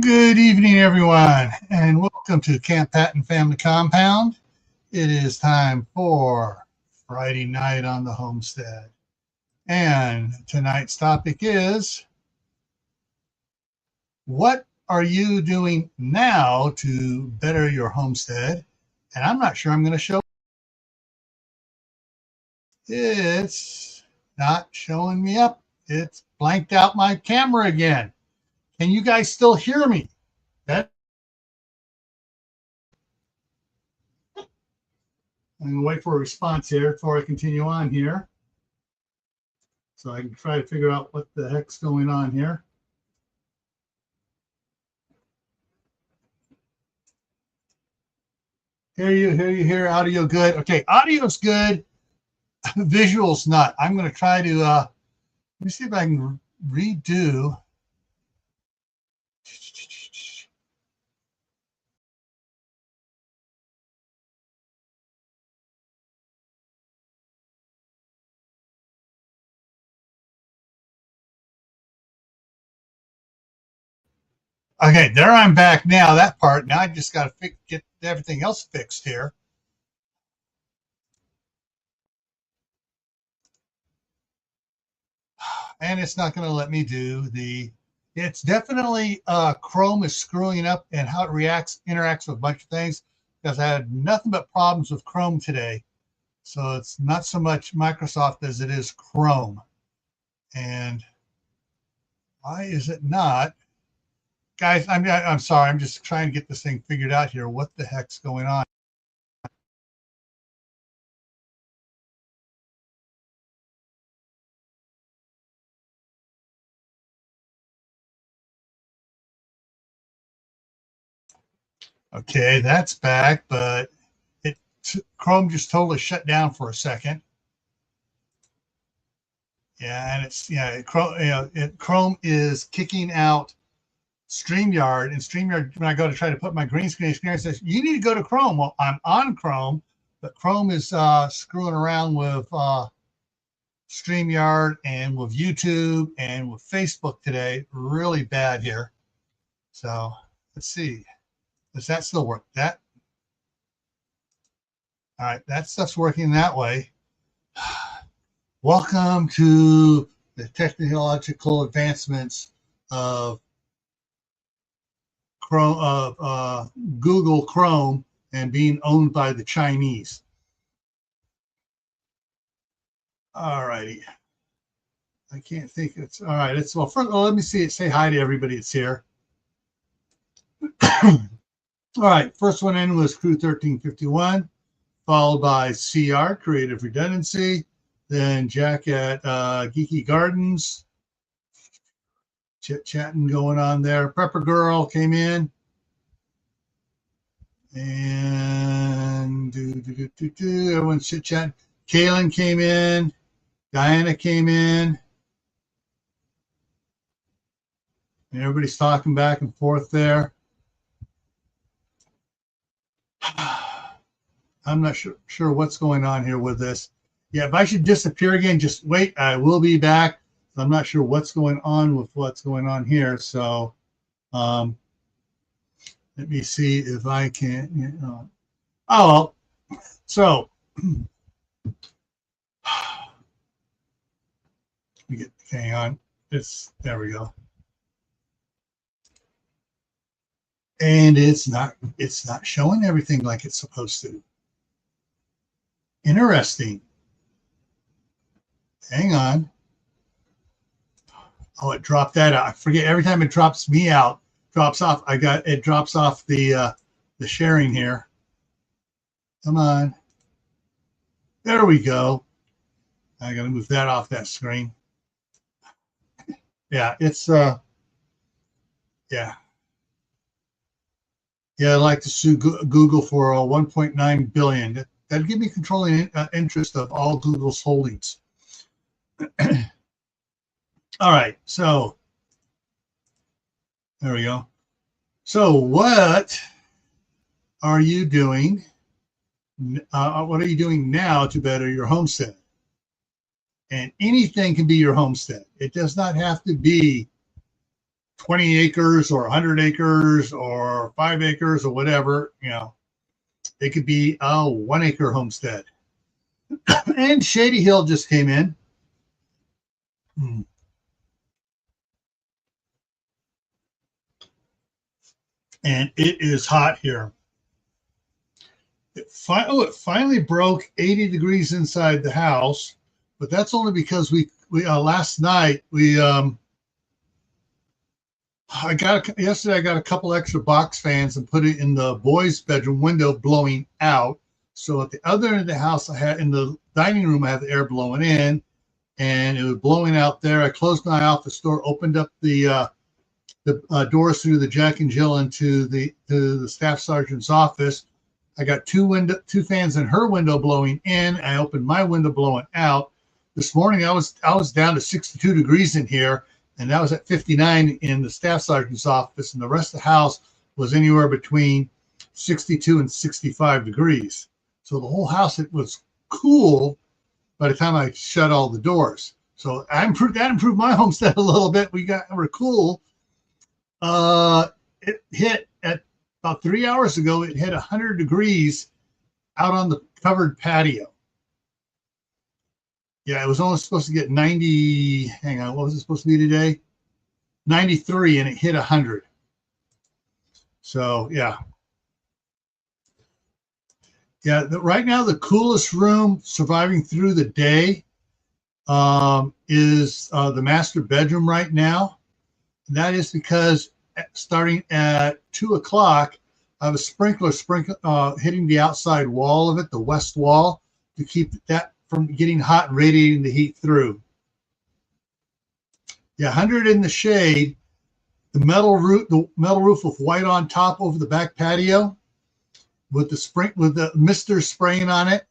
Good evening, everyone, and welcome to Camppatton Family Compound. It is time for Friday night on the Homestead. And tonight's topic is, what are you doing now to better your homestead? And I'm not sure I'm going to show. It's not showing me up. It's blanked out my camera again. Can you guys still hear me? I'm going to wait for a response here before I continue on here, so I can try to figure out what the heck's going on here. Hear, audio good. Okay, audio's good, visual's not. I'm going to try to, let me see if I can redo. Okay, there I'm back now, that part. Now I just got to get everything else fixed here. And it's not going to let me do the, it's definitely Chrome is screwing up and how it interacts with a bunch of things, because I had nothing but problems with Chrome today. So it's not so much Microsoft as it is Chrome. And why is it not? Guys, I'm sorry. I'm just trying to get this thing figured out here. What the heck's going on? Okay, that's back, but Chrome just totally shut down for a second. Yeah, and it's Chrome is kicking out StreamYard, and StreamYard, when I go to try to put my green screen experience, says you need to go to Chrome. Well, I'm on Chrome, but Chrome is screwing around with StreamYard and with YouTube and with Facebook today. Really bad here. So let's see. Does that still work? All right, that stuff's working that way. Welcome to the technological advancements of Chrome, Google Chrome, and being owned by the Chinese. All righty. I can't think it's all right. It's well. First, let me say hi to everybody that's here. All right. First one in was Crew 1351, followed by CR, Creative Redundancy. Then Jack at Geeky Gardens. Chit-chatting going on there. Prepper Girl came in. And everyone's chit-chatting. Kaylin came in. Diana came in. And everybody's talking back and forth there. I'm not sure what's going on here with this. Yeah, if I should disappear again, just wait. I will be back. I'm not sure what's going on with what's going on here. So let me see if I can. Oh, so hang on. There we go. And it's not showing everything like it's supposed to. Interesting. Hang on. Oh, it dropped that out. I forget, every time it drops me out, drops off. It drops off the sharing here. Come on. There we go. I gotta move that off that screen. Yeah, it's yeah. Yeah, I'd like to sue Google for 1.9 billion. That'd give me controlling interest of all Google's holdings. All right, so there we go. So what are you doing? What are you doing now to better your homestead? And anything can be your homestead. It does not have to be 20 acres or 100 acres or 5 acres or whatever, you know, it could be a 1 acre homestead. And Shady Hill just came in. And it is hot here. It finally broke 80 degrees inside the house, but that's only because we last night yesterday I got a couple extra box fans and put it in the boys' bedroom window blowing out. So at the other end of the house, I had in the dining room, I had the air blowing in, and it was blowing out there. I closed my office door, opened up the doors through the Jack and Jill into the staff sergeant's office. I got two fans in her window blowing in. I opened my window blowing out. This morning I was down to 62 degrees in here, and that was at 59 in the staff sergeant's office, and the rest of the house was anywhere between 62 and 65 degrees. So the whole house, it was cool by the time I shut all the doors. So that improved my homestead a little bit. We're cool. It hit at about 3 hours ago. It hit 100 degrees out on the covered patio. Yeah, it was only supposed to get 90. Hang on, what was it supposed to be today? 93, and it hit 100. So yeah. Right now, the coolest room surviving through the day is the master bedroom right now. And that is because starting at 2 o'clock, I have a sprinkler hitting the outside wall of it, the west wall, to keep that from getting hot and radiating the heat through. Yeah, 100 in the shade, the metal roof with white on top over the back patio, with the mister spraying on it,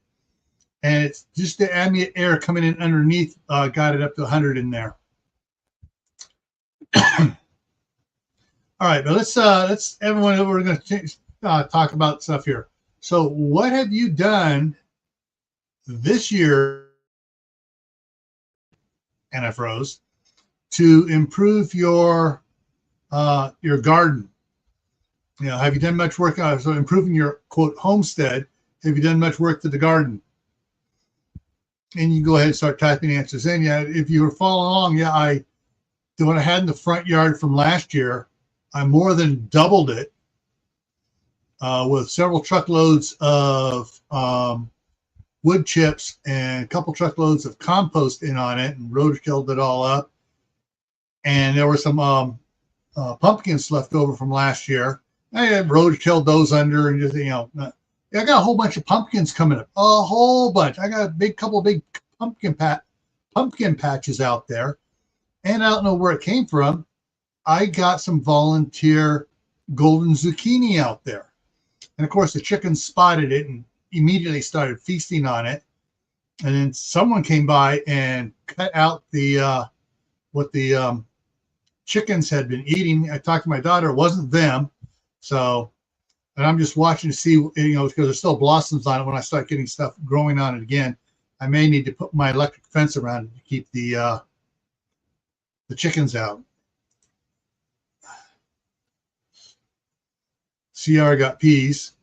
and it's just the ambient air coming in underneath. Got it up to 100 in there. All right, but let's everyone. We're going to talk about stuff here. So, what have you done this year? And I froze to improve your garden. You know, have you done much work on so improving your quote homestead? Have you done much work to the garden? And you can go ahead and start typing answers in. Yeah, if you were following along, what I had in the front yard from last year, I more than doubled it with several truckloads of wood chips and a couple truckloads of compost in on it, and road-killed it all up. And there were some pumpkins left over from last year. I had road-killed those under, and just I got a whole bunch of pumpkins coming up, a whole bunch. I got a couple of big pumpkin patches out there, and I don't know where it came from. I got some volunteer golden zucchini out there, and of course the chickens spotted it and immediately started feasting on it. And then someone came by and cut out what the chickens had been eating. I talked to my daughter; it wasn't them. So, and I'm just watching to see, because there's still blossoms on it. When I start getting stuff growing on it again, I may need to put my electric fence around it to keep the chickens out. Sierra got peas.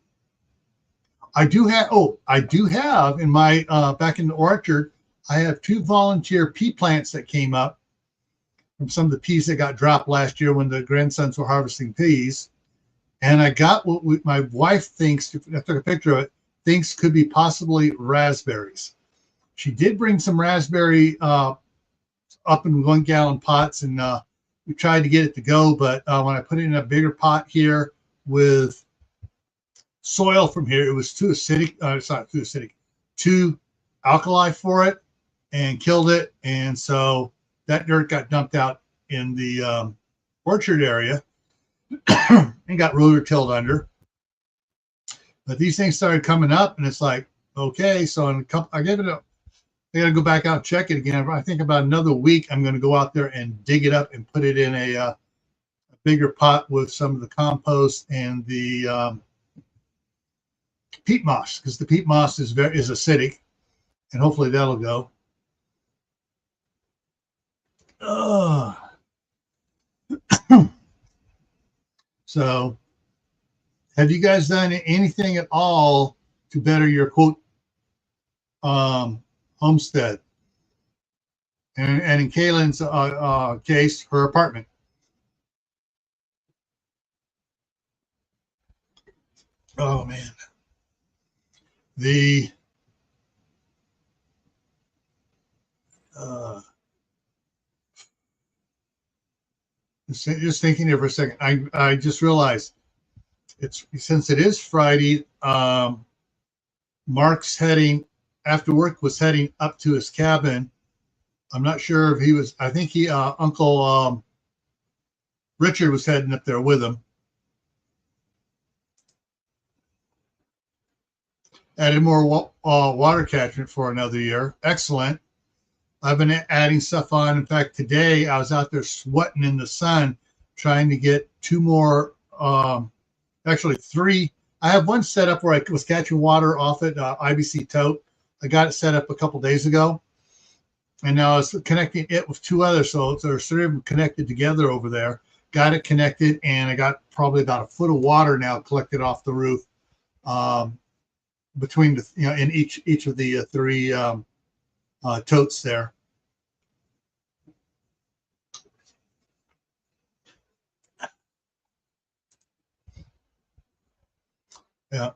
I do have in my back in the orchard, I have 2 volunteer pea plants that came up from some of the peas that got dropped last year when the grandsons were harvesting peas. And I got what my wife thinks, I took a picture of it, thinks could be possibly raspberries. She did bring some raspberry up in 1 gallon pots, and we tried to get it to go, but when I put it in a bigger pot here with soil from here, it was too acidic. It's not too acidic, too alkali for it, and killed it. And so that dirt got dumped out in the orchard area and got rotor-tilled under. But these things started coming up, and it's like, okay, so I got to go back out and check it again. I think about another week, I'm going to go out there and dig it up and put it in a bigger pot with some of the compost and the peat moss, because the peat moss is acidic, and hopefully that'll go. So have you guys done anything at all to better your quote homestead? And in Kaylin's case, her apartment. Oh man, the just thinking here for a second. I just realized it's since it is Friday. Mark's heading after work was heading up to his cabin. I'm not sure if he was. I think he Uncle Richard was heading up there with him. Added more water catchment for another year. Excellent. I've been adding stuff on. In fact, today I was out there sweating in the sun trying to get two more, actually three. I have one set up where I was catching water off at IBC tote. I got it set up a couple days ago. And now I was connecting it with two others. So there's three of them connected together over there. Got it connected, and I got probably about a foot of water now collected off the roof. Between the in each of the three totes there. Yeah,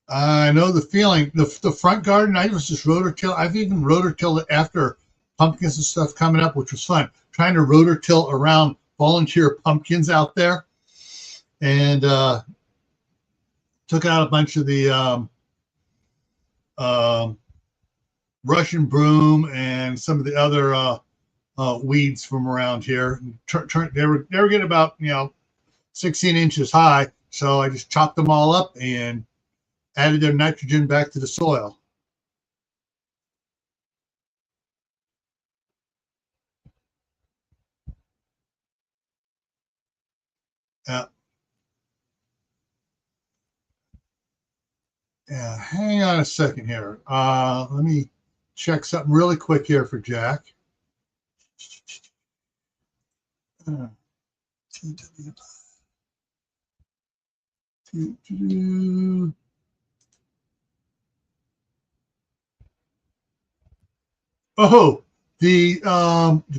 I know the feeling. The front garden, I was just rototill. I've even rototilled it after pumpkins and stuff coming up, which was fun. Trying to rototill around volunteer pumpkins out there, and took out a bunch of the Russian broom and some of the other weeds from around here. They were getting about 16 inches high, so I just chopped them all up and added their nitrogen back to the soil. Yeah, hang on a second here. Let me check something really quick here for Jack. Oh, the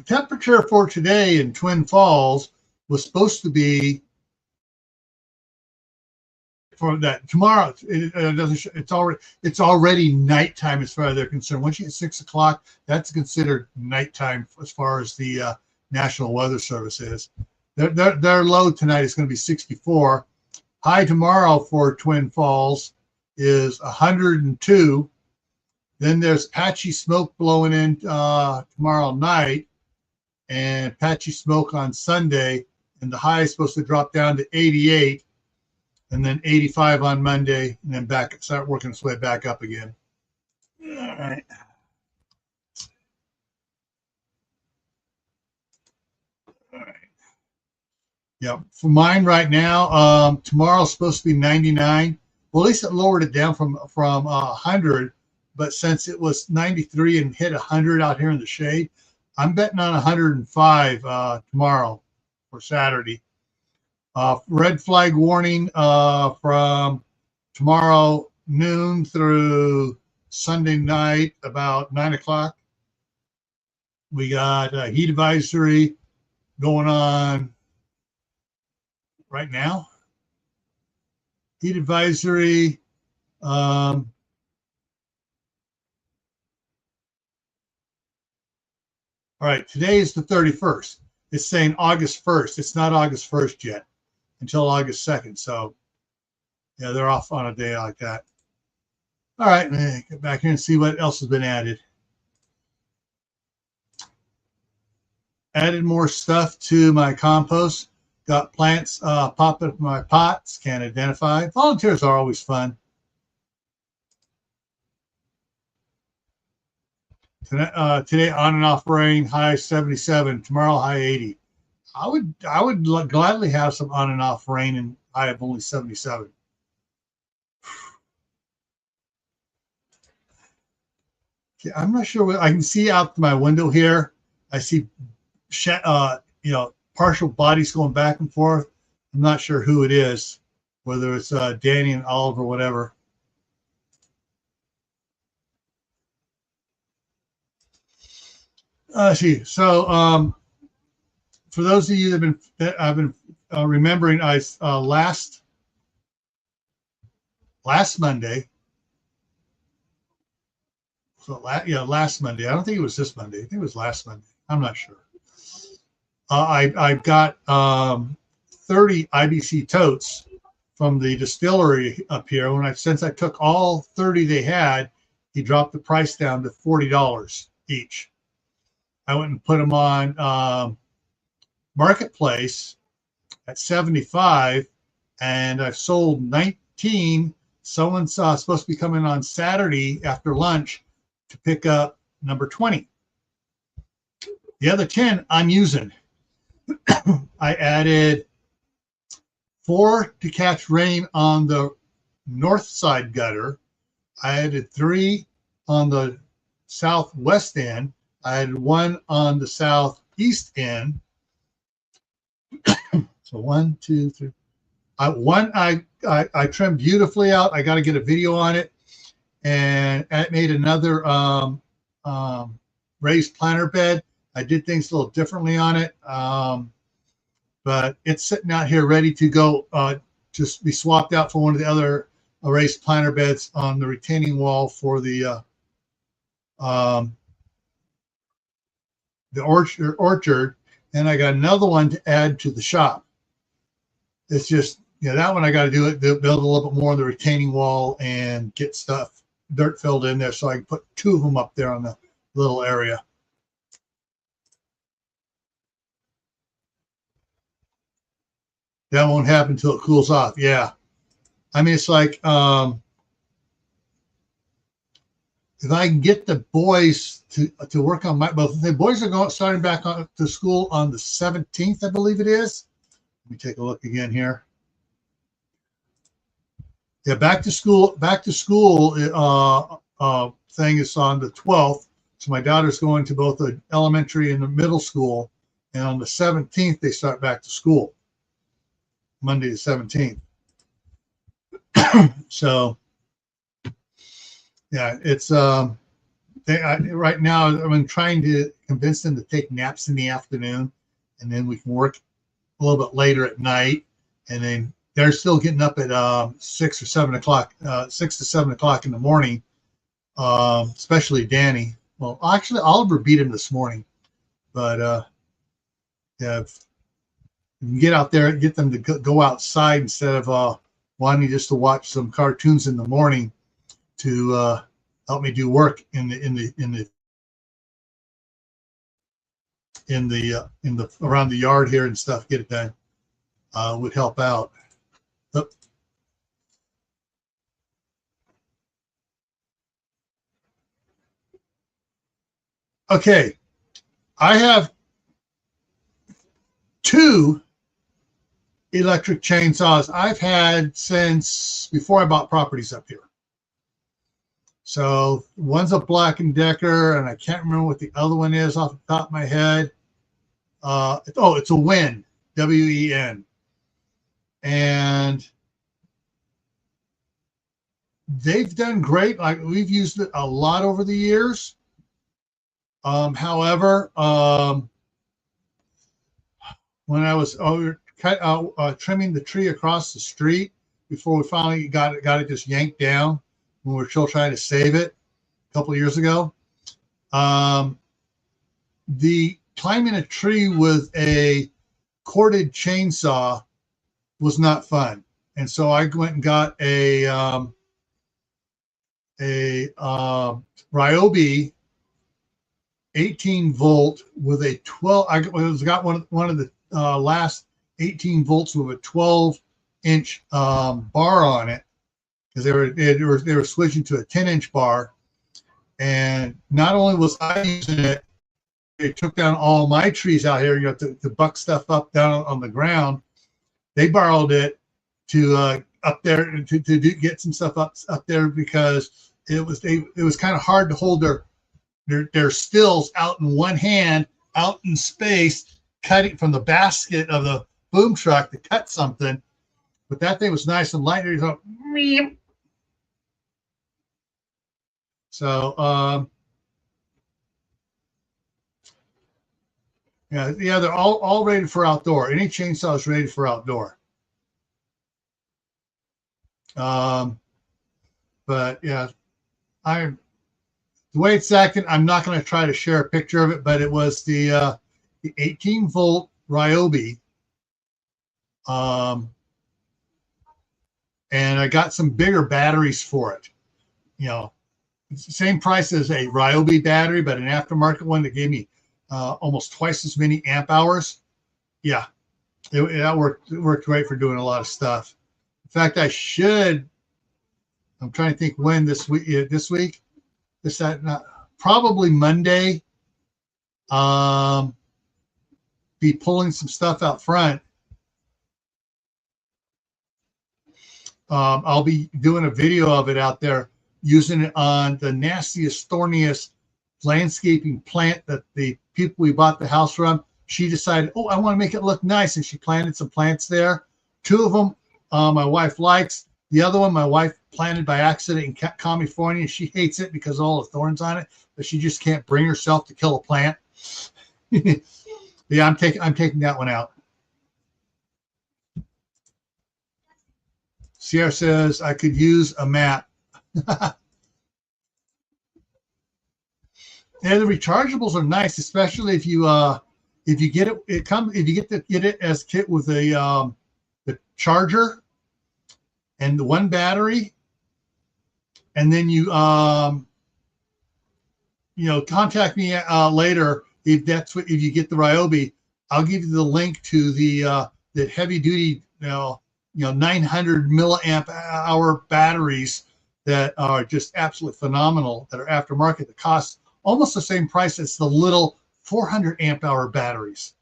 temperature for today in Twin Falls was supposed to be for that tomorrow. It doesn't. It's already nighttime as far as they're concerned. Once you hit 6 o'clock, that's considered nighttime as far as the National Weather Service is. Their low tonight is going to be 64. High tomorrow for Twin Falls is 102. Then there's patchy smoke blowing in tomorrow night, and patchy smoke on Sunday, and the high is supposed to drop down to 88. And then 85 on Monday, and then start working its way back up again. All right. All right. Yeah, for mine right now, tomorrow's supposed to be 99. Well, at least it lowered it down from 100. But since it was 93 and hit 100 out here in the shade, I'm betting on 105 tomorrow for Saturday. Red flag warning from tomorrow noon through Sunday night about 9 o'clock. We got a heat advisory going on right now. Heat advisory. All right, today is the 31st. It's saying August 1st. It's not August 1st yet until August 2nd. So, yeah, they're off on a day like that. All right, get back here and see what else has been added. Added more stuff to my compost. Got plants popping up in my pots. Can't identify. Volunteers are always fun. Today on and off rain, high 77. Tomorrow, high 80. I would gladly have some on and off rain, and I have only 77. Okay, I'm not sure what I can see out my window here. I see, partial bodies going back and forth. I'm not sure who it is, whether it's Danny and Olive or whatever. See, so for those of you that I've been remembering, I last Monday. So last Monday. I don't think it was this Monday. I think it was last Monday. I'm not sure. I've got 30 IBC totes from the distillery up here. Since I took all 30 they had, he dropped the price down to $40 each. I went and put them on Marketplace at $75, and I've sold 19. Someone's supposed to be coming on Saturday after lunch to pick up number 20. The other 10 I'm using. I added 4 to catch rain on the north side gutter. I added 3 on the southwest end. I added 1 on the southeast end. So 1, 2, 3. One I trimmed beautifully out. I got to get a video on it, and I made another raised planter bed. I did things a little differently on it, but it's sitting out here ready to go to be swapped out for one of the other raised planter beds on the retaining wall for the orchard, and I got another one to add to the shop. It's just, that one I got to build a little bit more on the retaining wall and get dirt filled in there so I can put 2 of them up there on the little area. That won't happen until it cools off. Yeah. I mean, it's like, if I can get the boys to work on both the boys are starting back to school on the 17th, I believe it is. Let me take a look again here. Yeah, back to school thing is on the 12th. So my daughter's going to both the elementary and the middle school, and on the 17th they start back to school. Monday the 17th. So yeah, it's right now I'm trying to convince them to take naps in the afternoon, and then we can work a little bit later at night, and then they're still getting up at 6 or 7 o'clock, 6 to 7 o'clock in the morning, especially Danny. Well, actually Oliver beat him this morning, but yeah, you can get out there and get them to go outside instead of wanting just to watch some cartoons in the morning to help me do work in the around the yard here and stuff. Get it done would help out. Okay, I have 2 electric chainsaws I've had since before I bought properties up here. So one's a Black & Decker, and I can't remember what the other one is off the top of my head. It's a Wen, W-E-N. And they've done great. Like, we've used it a lot over the years. However, when I was trimming the tree across the street before we finally got it just yanked down when we were still trying to save it a couple of years ago. The climbing a tree with a corded chainsaw was not fun, and so I went and got a Ryobi 18 volt with a 12. I got one of the last 18 volts with a 12-inch bar on it, because they were switching to a 10-inch bar. And not only was I using it, they took down all my trees out here. You have to buck stuff up down on the ground. They borrowed it to up there to get some stuff up there, because it was kind of hard to hold their stills out in one hand, out in space, cutting from the basket of boom truck to cut something, but that thing was nice and light. So yeah, they're all rated for outdoor. Any chainsaw is rated for outdoor. But yeah, the way it's acting, I'm not going to try to share a picture of it, but it was the 18-volt Ryobi. And I got some bigger batteries for it. You know, it's the same price as a Ryobi battery, but an aftermarket one that gave me almost twice as many amp hours. Yeah, that worked. It worked great for doing a lot of stuff. In fact, I'm trying to think when this week. Probably Monday. Be pulling some stuff out front. I'll be doing a video of it out there, using it on the nastiest, thorniest landscaping plant that the people we bought the house from. She decided, oh, I want to make it look nice, and she planted some plants there. 2 of them my wife likes. The other one my wife planted by accident in California. She hates it because of all the thorns on it, but she just can't bring herself to kill a plant. Yeah, I'm taking that one out. Sierra says I could use a mat. Yeah, the rechargeables are nice, especially if you get it. If you get it as kit with the charger and the one battery, and then you contact me later if you get the Ryobi. I'll give you the link to the heavy duty 900 milliamp hour batteries that are just absolutely phenomenal, that are aftermarket, that cost almost the same price as the little 400 amp hour batteries.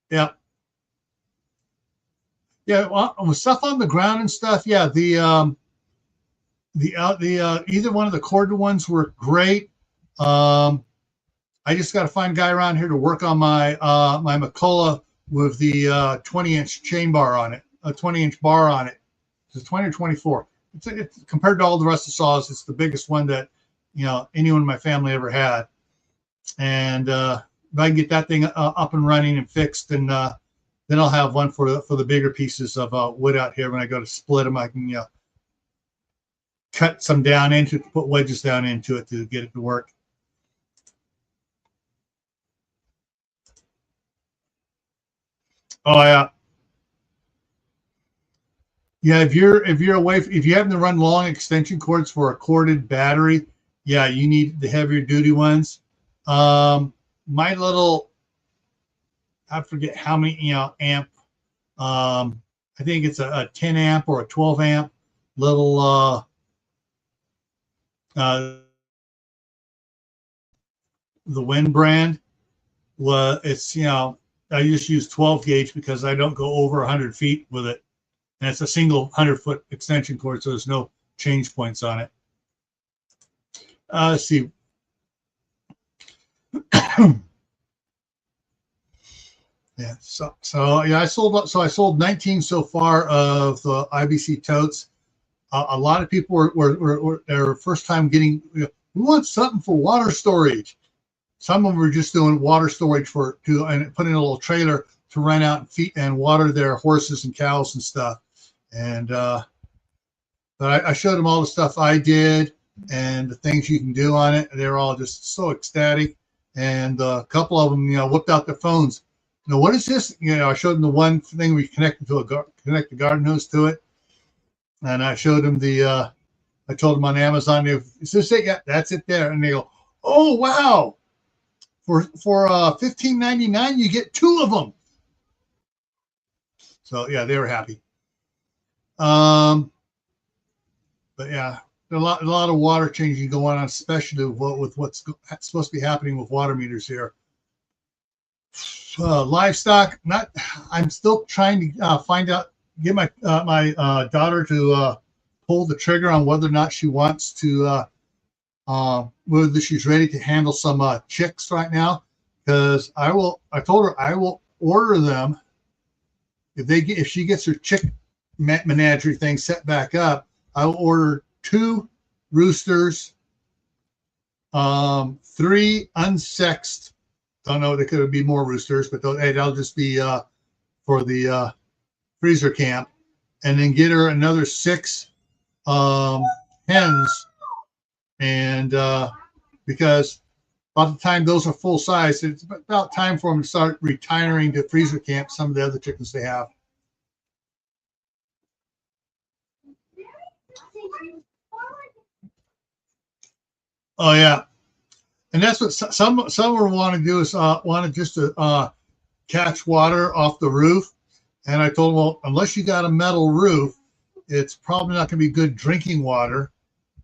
Yeah. Yeah, well, with stuff on the ground and stuff, yeah, the either one of the corded ones work great. I just got to find a guy around here to work on my my McCullough with the 20-inch chain bar on it, a 20-inch bar on it. It's 20 or 24. It's compared to all the rest of the saws, it's the biggest one that anyone in my family ever had. And if I can get that thing up and running and fixed, and then I'll have one for the bigger pieces of wood out here. When I go to split them, I can cut some down into it, put wedges down into it to get it to work. Oh yeah, yeah. If you're away, if you happen to run long extension cords for a corded battery, yeah, you need the heavier duty ones. My little, I forget how many amp. I think it's a 10 amp or a 12 amp little the Wind brand. It's I just use 12 gauge because I don't go over 100 feet with it, and it's a single 100-foot extension cord, so there's no change points on it. Let's see. Yeah, so yeah, I sold 19 so far of the IBC totes. A lot of people were their first time getting. We want something for water storage. Some of them were just doing water storage and putting a little trailer to rent out and feed and water their horses and cows and stuff. And but I showed them all the stuff I did and the things you can do on it. They're all just so ecstatic. And a couple of them, whipped out their phones. What is this? I showed them the one thing we connected to connect the garden hose to it, and I showed them I told them on Amazon, is this it? Yeah, that's it there. And they go, oh wow, for $15.99 you get 2 of them. So yeah, they were happy. But yeah, a lot of water changing going on, especially with what's supposed to be happening with water meters here. Livestock, I'm still trying to find out, get my daughter to pull the trigger on whether or not she wants to, whether she's ready to handle some chicks right now. Because I told her I will order them if she gets her chick menagerie thing set back up. I will order 2 roosters, 3 unsexed. Don't know, there could be more roosters, but they'll just be for the freezer camp, and then get her another 6 hens, and because by the time those are full size, it's about time for them to start retiring to freezer camp some of the other chickens they have. Oh yeah, and that's what some of them want to do, is want to just catch water off the roof. And I told them, well, unless you got a metal roof, it's probably not going to be good drinking water.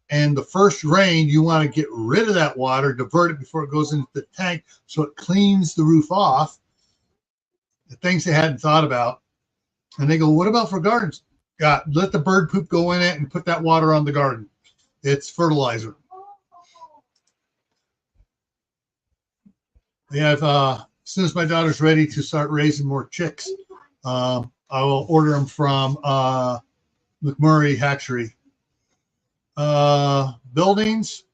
And the first rain, you want to get rid of that water, divert it before it goes into the tank, so it cleans the roof off. The things they hadn't thought about. And they go, what about for gardens? Yeah, let the bird poop go in it and put that water on the garden. It's fertilizer. We have, as soon as my daughter's ready to start raising more chicks, I will order them from McMurray Hatchery. Buildings,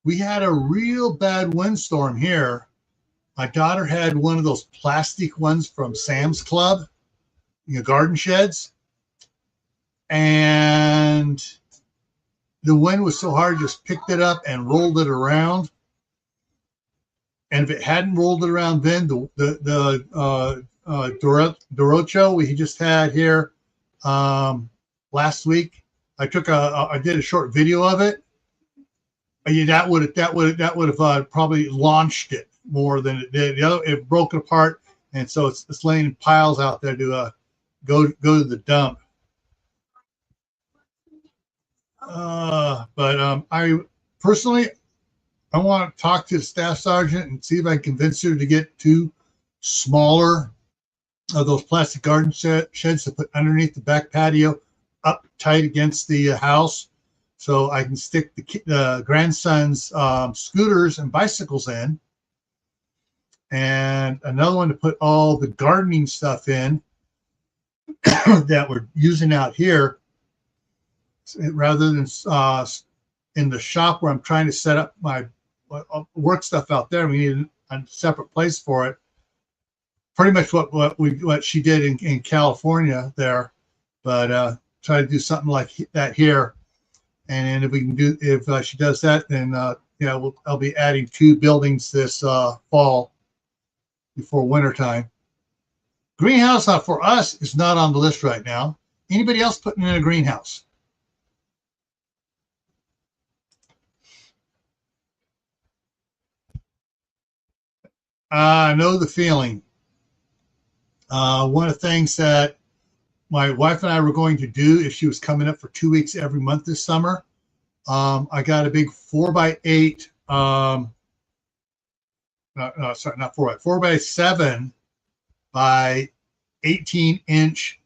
we had a real bad windstorm here. My daughter had one of those plastic ones from Sam's Club, garden sheds, and the wind was so hard, just picked it up and rolled it around. And if it hadn't rolled it around then, the derecho we just had here last week, I did a short video of it. That would have probably launched it more than it did. The other, it broke it apart, and so it's laying in piles out there to go to the dump. But I personally, I want to talk to the staff sergeant and see if I can convince her to get 2 smaller of those plastic garden sheds to put underneath the back patio, up tight against the house, so I can stick the grandson's scooters and bicycles in, and another one to put all the gardening stuff in that we're using out here, rather than in the shop where I'm trying to set up my work stuff out there. We need a separate place for it. Pretty much what she did in California there, but try to do something like that here. And if we can do, if she does that, then I'll be adding 2 buildings this fall before wintertime. Greenhouse for us is not on the list right now. Anybody else putting in a greenhouse? I know the feeling. One of the things that my wife and I were going to do, if she was coming up for 2 weeks every month this summer, I got a big 4x8, sorry, not 4x, 4x7 by 18-inch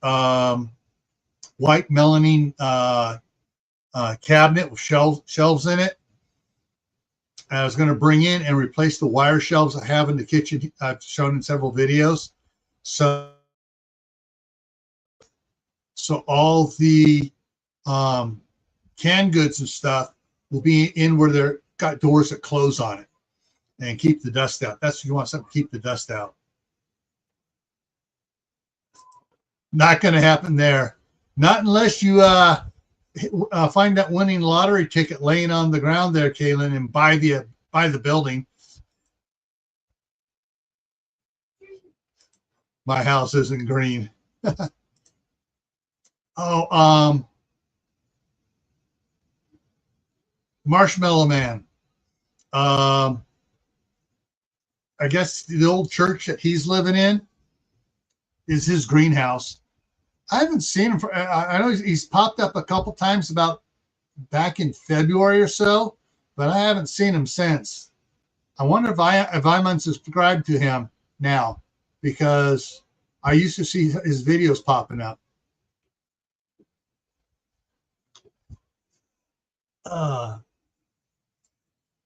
white melamine cabinet with shelves in it. I was going to bring in and replace the wire shelves I have in the kitchen. I've shown in several videos. So all the canned goods and stuff will be in where they're got doors that close on it and keep the dust out. That's what you want, something to keep the dust out. Not going to happen there. Not unless you find that winning lottery ticket laying on the ground there, Kaylin, and buy the building. My house isn't green. Oh, Marshmallow Man. I guess the old church that he's living in is his greenhouse. I haven't seen him for, I know he's popped up a couple times about back in February or so, but I haven't seen him since. I wonder if I'm unsubscribed to him now, because I used to see his videos popping up. uh,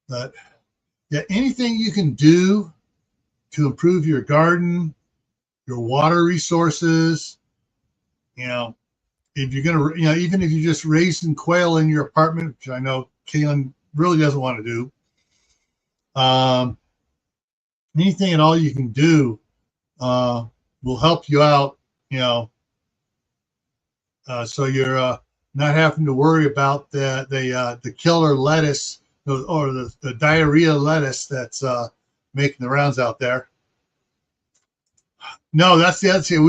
but yeah, anything you can do to improve your garden, your water resources, you know, if you're going to, even if you're just raising quail in your apartment, which I know Kaylin really doesn't want to do, anything at all you can do will help you out, so you're not having to worry about the killer lettuce or the diarrhea lettuce that's making the rounds out there. No, that's the other thing.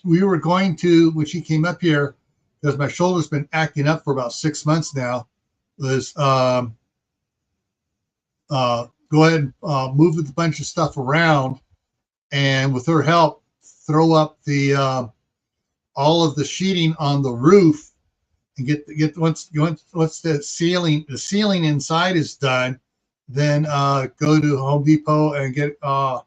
We were going to, when she came up here, because my shoulder's been acting up for about 6 months now, was go ahead and move a bunch of stuff around, and with her help, throw up the all of the sheeting on the roof, and get once the ceiling inside is done, then go to Home Depot and get a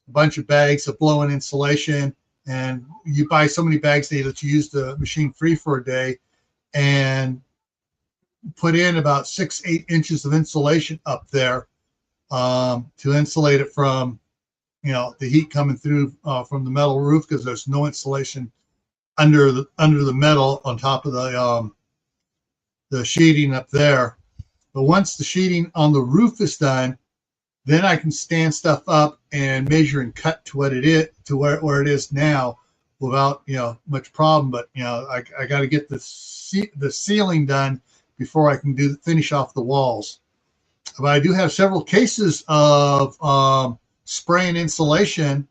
bunch of bags of blow-in insulation. And you buy so many bags that you use the machine free for a day, and put in about 6-8 inches of insulation up there to insulate it from the heat coming through from the metal roof, because there's no insulation under the metal on top of the sheeting up there. But once the sheeting on the roof is done, then I can stand stuff up and measure and cut to what it is, to where it is now, without much problem. But I got to get the ceiling done before I can finish off the walls. But I do have several cases of spraying insulation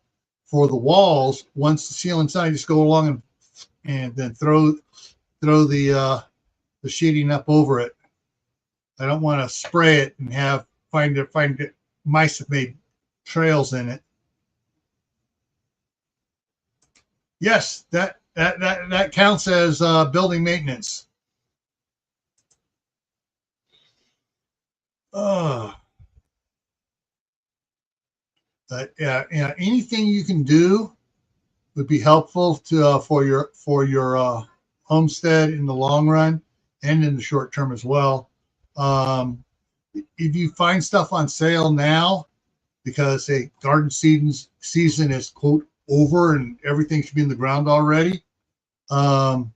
for the walls. Once the ceiling's done, I just go along and then throw the sheeting up over it. I don't want to spray it and find it mice have made trails in it. Yes, that counts as building maintenance. But yeah, anything you can do would be helpful to for your homestead in the long run and in the short term as well. If you find stuff on sale now, because garden season is quote over and everything should be in the ground already, certain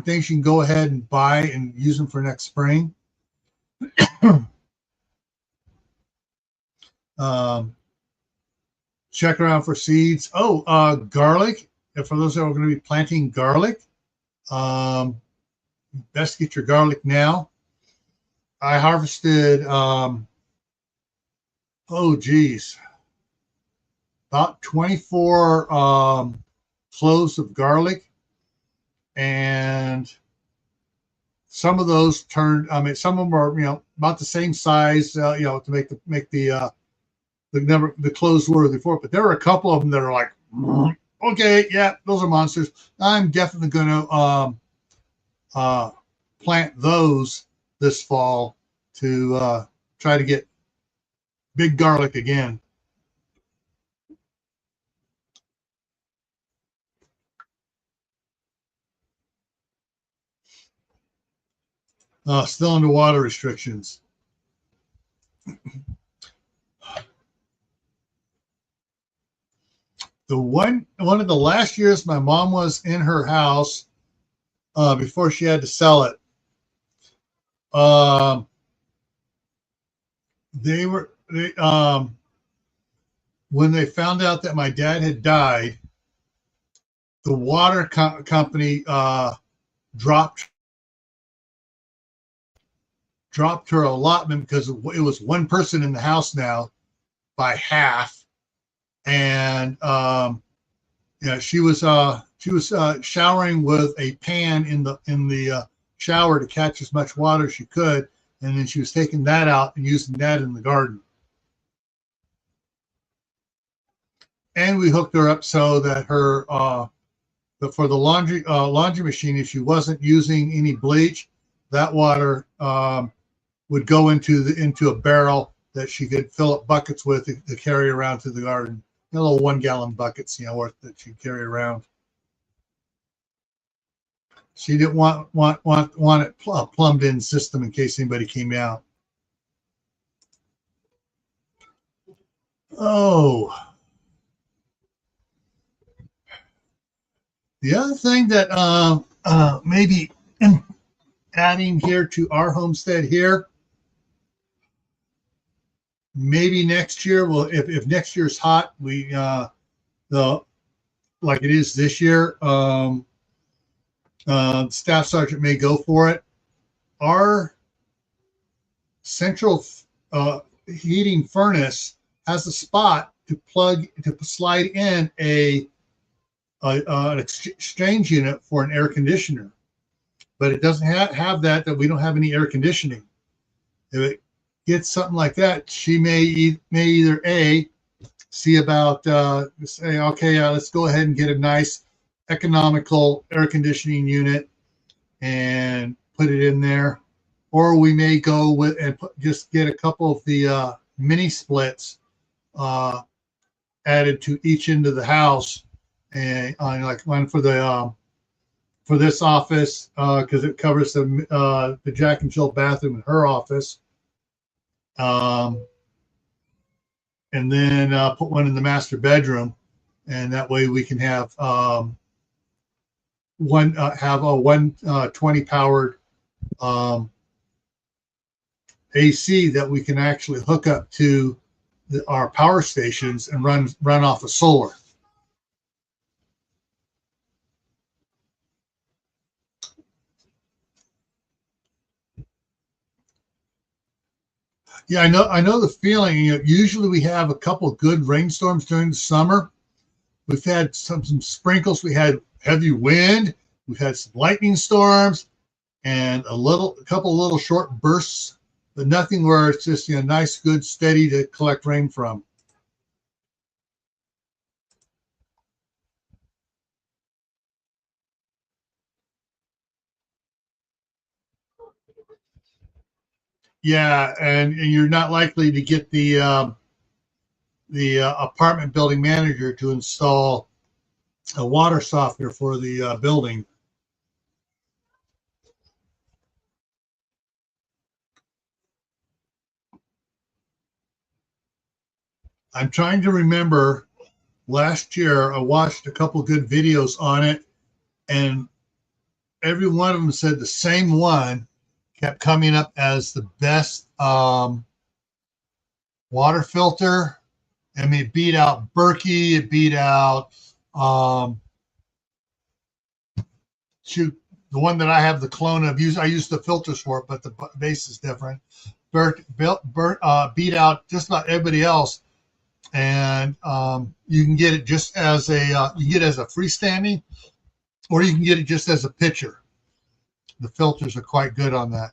things you can go ahead and buy and use them for next spring. Check around for seeds. Garlic. For those that are going to be planting garlic, best get your garlic now. I harvested, about 24 cloves of garlic, and some of those turned. Some of them are about the same size, to make the cloves worthy for it. But there were a couple of them that are like, okay, yeah, those are monsters. I'm definitely going to plant those this fall to try to get big garlic again. Still under water restrictions. One of the last years my mom was in her house before she had to sell it, when they found out that my dad had died, the water company dropped her allotment, because it was one person in the house now by half. And she was showering with a pan in the shower to catch as much water as she could, and then she was taking that out and using that in the garden. And we hooked her up so that her for the laundry machine, if she wasn't using any bleach, that water would go into a barrel that she could fill up buckets with to carry around to the garden. Little 1-gallon buckets, worth that you carry around. She didn't want it plumbed in system in case anybody came out. Oh, the other thing that maybe adding here to our homestead here, maybe next year. Well, if next year's hot, we the like it is this year. Staff sergeant may go for it. Our central heating furnace has a spot to slide in an exchange unit for an air conditioner, but it doesn't have that we don't have any air conditioning. If it gets something like that, she may either see about say, okay, let's go ahead and get a nice economical air conditioning unit and put it in there, or we may go with and just get a couple of the mini splits added to each end of the house, and like one for the for this office because it covers the Jack and Jill bathroom in her office, and then put one in the master bedroom, and that way we can have one 120 powered AC that we can actually hook up to our power stations and run off of solar. Yeah, I know the feeling. Usually we have a couple of good rainstorms during the summer. We've had some sprinkles. We had heavy wind. We've had some lightning storms and a couple of little short bursts, but nothing where it's just nice, good, steady to collect rain from. Yeah, and you're not likely to get the apartment building manager to install a water softener for the building. I'm trying to remember. Last year, I watched a couple good videos on it, and every one of them said the same one kept coming up as the best water filter. I mean, it beat out Berkey. It beat out shoot, the one that I have the clone of. I use the filters for it, but the base is different. Beat out just about everybody else, and you can get it just as a freestanding, or you can get it just as a pitcher. The filters are quite good on that.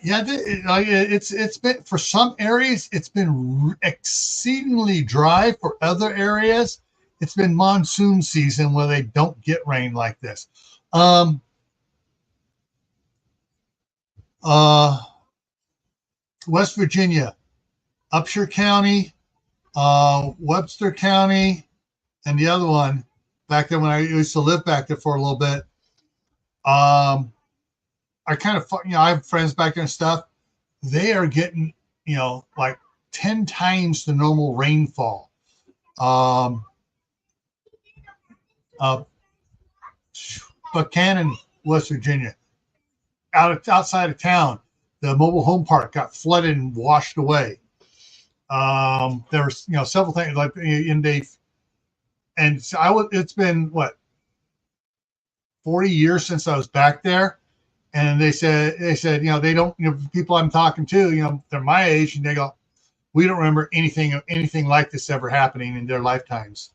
Yeah, it's been for some areas it's been exceedingly dry. For other areas, it's been monsoon season where they don't get rain like this. Um, West Virginia, Upshur County, Webster County, and the other one back there when I used to live back there for a little bit. I kind of, I have friends back there and stuff. They are getting, like 10 times the normal rainfall. Buchanan, West Virginia, outside of town, the mobile home park got flooded and washed away. There's, several things like in the, and so it's been what, 40 years since I was back there. And they said, they don't, people I'm talking to, they're my age, and they go, we don't remember anything like this ever happening in their lifetimes.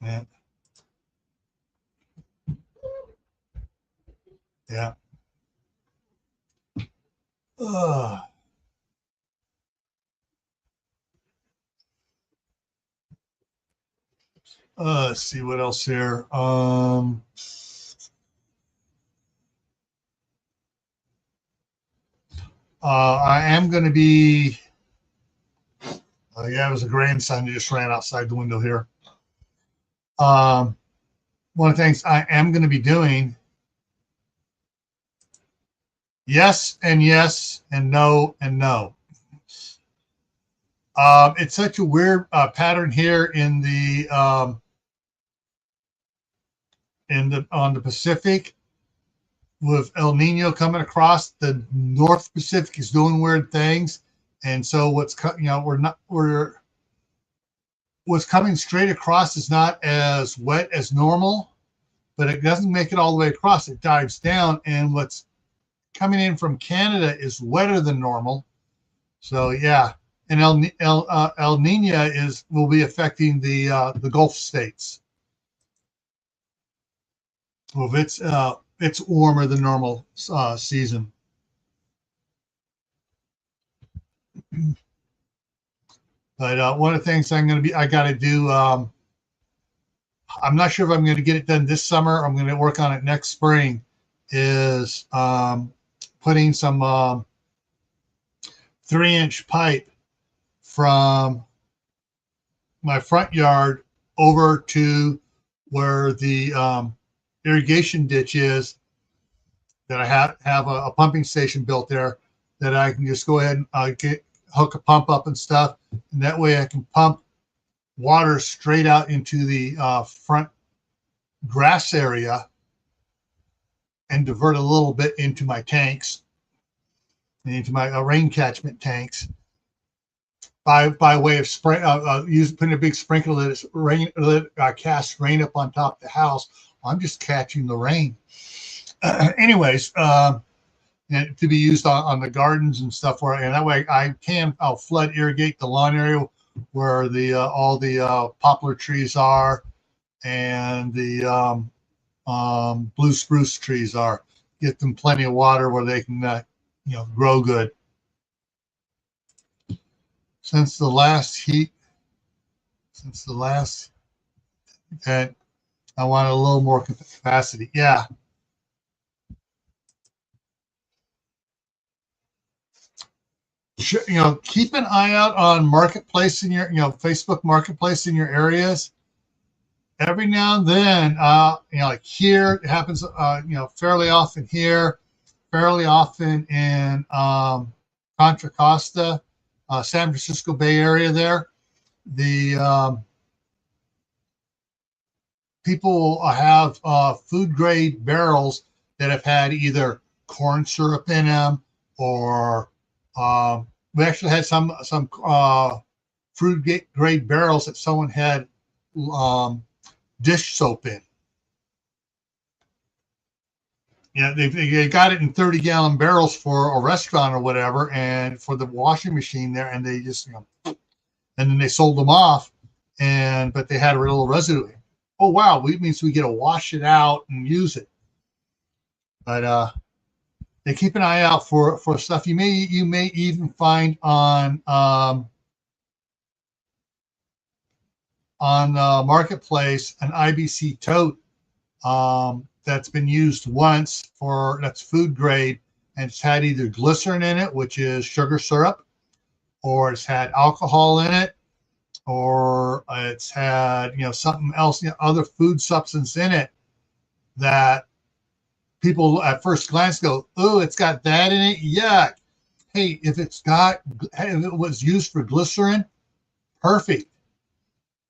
Yeah. Yeah. Let's see what else here. I am going to be. Yeah, it was a grandson who just ran outside the window here. One of the things I am going to be doing. Yes and yes and no and no. It's such a weird pattern here in the on the Pacific with El Nino coming across. The North Pacific is doing weird things, and so what's coming straight across is not as wet as normal, but it doesn't make it all the way across. It dives down, and what's coming in from Canada is wetter than normal. So yeah, and El Nino will be affecting the Gulf states. Well, it's warmer than normal season. But one of the things I got to do. I'm not sure if I'm going to get it done this summer. I'm going to work on it next spring. Is putting some 3-inch pipe from my front yard over to where the irrigation ditch is, that I have a pumping station built there that I can just go ahead and hook a pump up and stuff. And that way I can pump water straight out into the front grass area and divert a little bit into my tanks and into my rain catchment tanks by way of spray, putting a big sprinkler that casts rain up on top of the house. I'm just catching the rain. Anyways, and to be used on the gardens and stuff, and that way I'll flood irrigate the lawn area where all the poplar trees are and the blue spruce trees are. Get them plenty of water where they can grow good. Since the last event, I want a little more capacity. Yeah. Keep an eye out on marketplace in your, Facebook marketplace in your areas. Every now and then, like here, it happens, fairly often here, fairly often in Contra Costa, San Francisco Bay Area there. The people will have food grade barrels that have had either corn syrup in them or we actually had some food grade barrels that someone had dish soap in. They got it in 30-gallon barrels for a restaurant or whatever, and for the washing machine there, and they just, and then they sold them off, but they had a little residue. Oh wow, it means we get to wash it out and use it. But they keep an eye out for stuff. You may even find on marketplace an IBC tote that's been used once that's food grade, and it's had either glycerin in it, which is sugar syrup, or it's had alcohol in it, or it's had something else, other food substance in it that people at first glance go, oh, it's got that in it, yuck. Hey, if it was used for glycerin, perfect.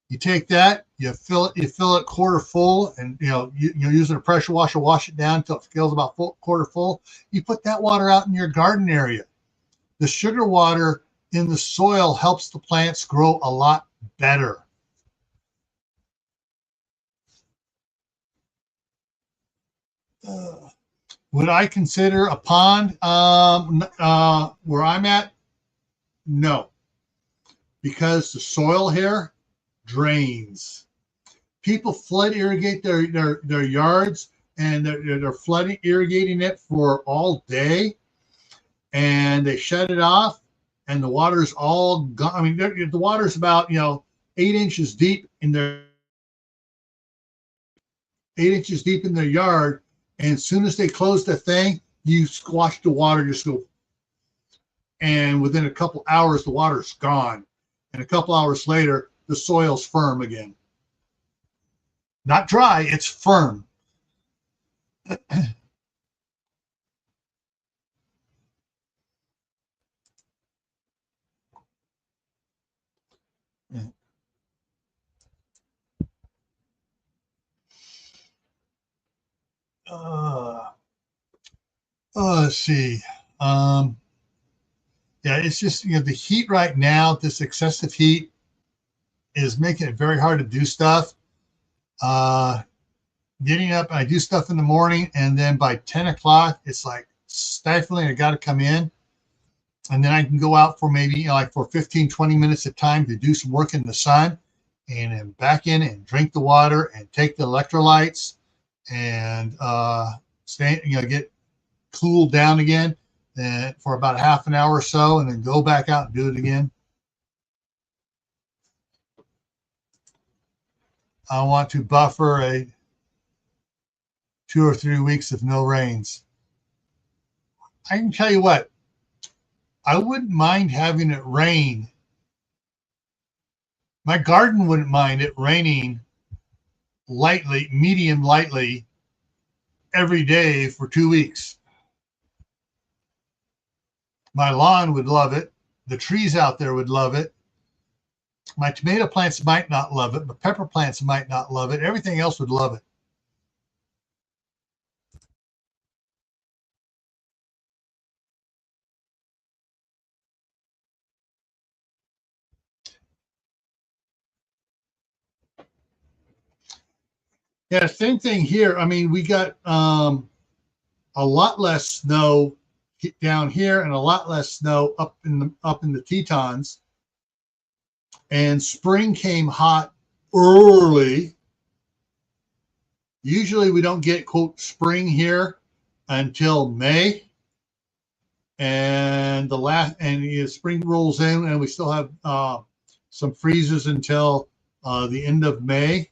You take that, you fill it quarter full, and you're using a pressure washer, wash it down until it feels about quarter full. You put that water out in your garden area. The sugar water in the soil helps the plants grow a lot better. Would I consider a pond where I'm at? No, because the soil here drains. People flood irrigate their yards, and they're flooding irrigating it for all day, and they shut it off, and the water's all gone. I mean, the water's about 8 inches deep in their 8 inches deep in their yard, and as soon as they close the thing, you squash the water, just go, and within a couple hours, the water's gone. And a couple hours later, the soil's firm again. Not dry, it's firm. Let's see. Yeah, it's just, the heat right now, this excessive heat is making it very hard to do stuff. Getting up, I do stuff in the morning, and then by 10 o'clock, it's like stifling. I got to come in. And then I can go out for maybe like for 15, 20 minutes at a time to do some work in the sun, and then back in and drink the water and take the electrolytes and stay, get cooled down again for about half an hour or so, and then go back out and do it again. I want to buffer a 2 or 3 weeks of no rains. I can tell you what, I wouldn't mind having it rain. My garden wouldn't mind it raining lightly, medium lightly, every day for 2 weeks. My lawn would love it. The trees out there would love it. My tomato plants might not love it, but pepper plants might not love it. Everything else would love it. Yeah, same thing here. I mean, we got a lot less snow down here and a lot less snow up in the Tetons. And spring came hot early. Usually we don't get, quote, spring here until May. And spring rolls in, and we still have some freezes until the end of May.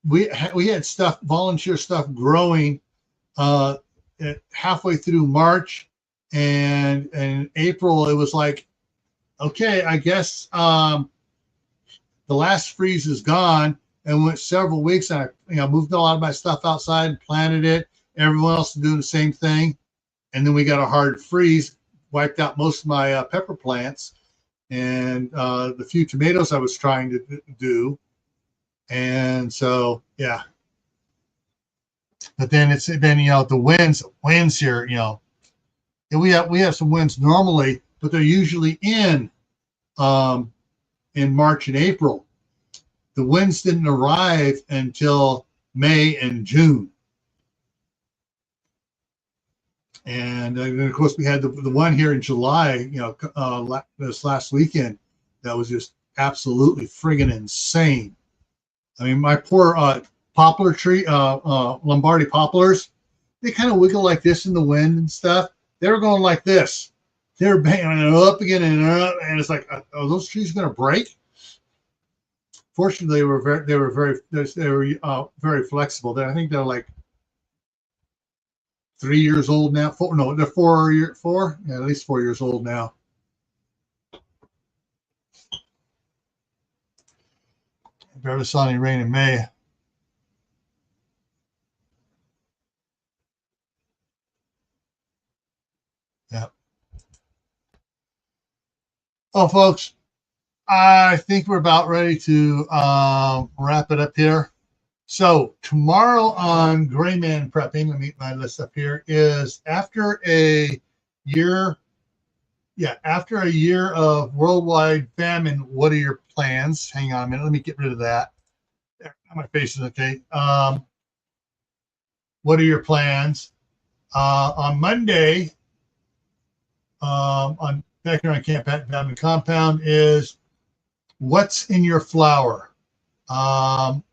We had stuff, volunteer stuff growing halfway through March, and in April it was like, okay, I guess the last freeze is gone, and went several weeks, and I moved a lot of my stuff outside and planted it. Everyone else is doing the same thing, and then we got a hard freeze, wiped out most of my pepper plants, and the few tomatoes I was trying to do. And so, yeah. But then the winds here, we have some winds normally, but they're usually in March and April. The winds didn't arrive until May and June. And then, of course, we had the one here in July, this last weekend, that was just absolutely friggin' insane. I mean, my poor poplar tree, Lombardy poplars, they kind of wiggle like this in the wind and stuff. They were going like this. They were banging up again and up, and it's like, are those trees going to break? Fortunately, they were very flexible. I think they're like 3 years old now. They're 4 years. Yeah, at least 4 years old now. Barely saw any rain in May. Yeah. Oh, folks, I think we're about ready to wrap it up here. So tomorrow on Gray Man Prepping, let me get my list up here, is after a year of worldwide famine, what are your plans? Hang on a minute. Let me get rid of that. There, my face is okay. What are your plans? On Monday, back here on Camppatton Family Compound, is what's in your flower.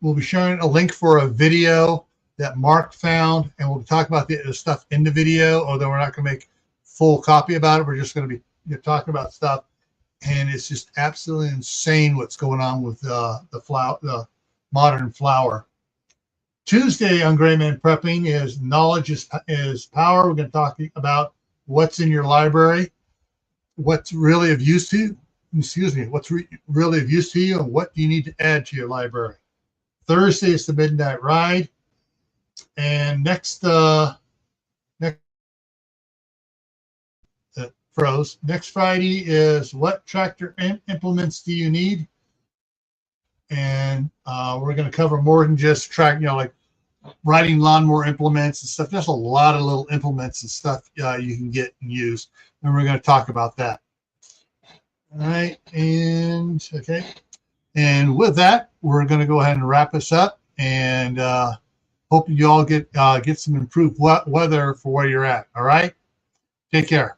We'll be sharing a link for a video that Mark found, and we'll be talking about the stuff in the video, although we're not going to make full copy about it. We're just going to be talking about stuff, and it's just absolutely insane what's going on with the modern flower. Tuesday on Gray Man Prepping is knowledge is power. We're going to talk about what's in your library, what's really of use to you. Excuse me, what's really of use to you, and what do you need to add to your library. Thursday is the Midnight Ride, and next froze. Next Friday is what tractor implements do you need, and we're going to cover more than just like riding lawnmower implements and stuff. There's a lot of little implements and stuff you can get and use, and we're going to talk about that. All right, and okay, and with that, we're going to go ahead and wrap this up, and hope you all get some improved weather for where you're at. All right, take care.